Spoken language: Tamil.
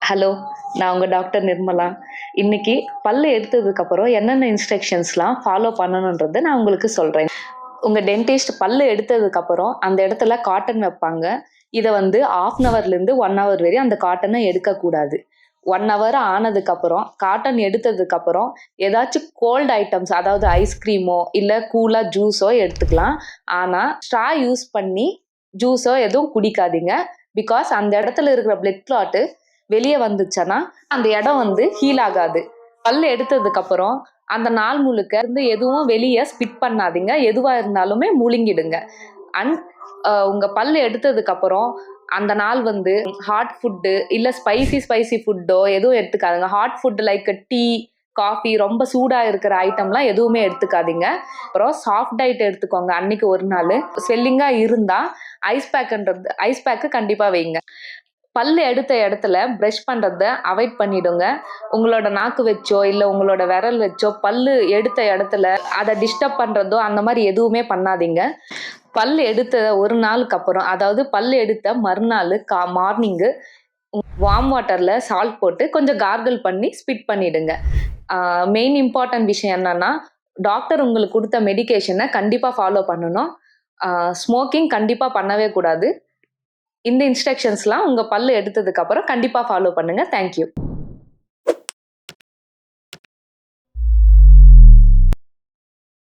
ஹலோ, நான் உங்க டாக்டர் நிர்மலா. இன்னைக்கு பல்லு எடுத்ததுக்கப்புறம் என்னென்ன இன்ஸ்ட்ரக்ஷன்ஸ்லாம் ஃபாலோ பண்ணணுன்றத நான் உங்களுக்கு சொல்றேன். உங்க டென்டிஸ்ட் பல்லு எடுத்ததுக்கப்புறம் அந்த இடத்துல காட்டன் வைப்பாங்க. இத வந்து 1/2 ஹவர்லேருந்து 1 ஹவர் வரையும் அந்த காட்டன எடுக்கக்கூடாது. 1 ஹவர் ஆனதுக்கப்புறம், காட்டன் எடுத்ததுக்கப்புறம் ஏதாச்சும் கோல்ட் ஐட்டம்ஸ் அதாவது ஐஸ்கிரீமோ, இல்ல கூலா ஜூஸோ எடுத்துக்கலாம். ஆனா, ஸ்ட்ரா யூஸ் பண்ணி ஜூஸோ எதுவும் குடிக்காதீங்க. பிகாஸ் அந்த இடத்துல இருக்கிற பிளட் கிளாட் வெளியே வந்துச்சுன்னா அந்த இடம் வந்து ஹீல் ஆகாது. பல்லு எடுத்ததுக்கு அப்புறம் அந்த நாள் முழுக்க இருந்து எதுவும் வெளியே ஸ்பிட் பண்ணாதீங்க. எதுவா இருந்தாலுமே முழுங்கிடுங்க. அண்ட் உங்க பல்லு எடுத்ததுக்கு அப்புறம் அந்த நாள் வந்து ஹாட் ஃபுட்டு இல்ல ஸ்பைசி ஃபுட்டோ எதுவும் எடுத்துக்காதுங்க. Hot food like tea, coffee ரொம்ப சூடா இருக்கிற ஐட்டம்லாம் எதுவுமே எடுத்துக்காதீங்க. அப்புறம் சாஃப்ட் டயட் எடுத்துக்கோங்க. அன்னைக்கு ஒரு நாள் ஸ்வெல்லிங்கா இருந்தா ஐஸ் பேக்கு கண்டிப்பா வைங்க. பல்லு எடுத்த இடத்துல ப்ரஷ் பண்றத அவாய்ட் பண்ணிடுங்க. உங்களோட நாக்கு வச்சோ இல்ல உங்களோட விரல் வச்சோ பல்லு எடுத்த இடத்துல அதை டிஸ்டர்ப் பண்றதோ அந்த மாதிரி எதுவுமே பண்ணாதீங்க. பல்லு எடுத்த ஒரு நாளுக்கு அப்புறம் அதாவது பல்லு எடுத்த மறுநாள் மார்னிங்கு வார்ம் வாட்டர்ல சால்ட் போட்டு கொஞ்சம் கார்கிள் பண்ணி ஸ்பிட் பண்ணிடுங்க. மெயின் இம்பார்ட்டன்ட் விஷயம் என்னன்னா டாக்டர் உங்களுக்கு கொடுத்த மெடிகேஷனை கண்டிப்பா ஃபாலோ பண்ணணும். ஸ்மோக்கிங் கண்டிப்பா பண்ணவே கூடாது. இந்த இன்ஸ்ட்ரக்ஷன்ஸ்லாம் உங்க பல்லு எடுத்ததுக்கு அப்புறம் கண்டிப்பா ஃபாலோ பண்ணுங்க. தேங்க்யூ.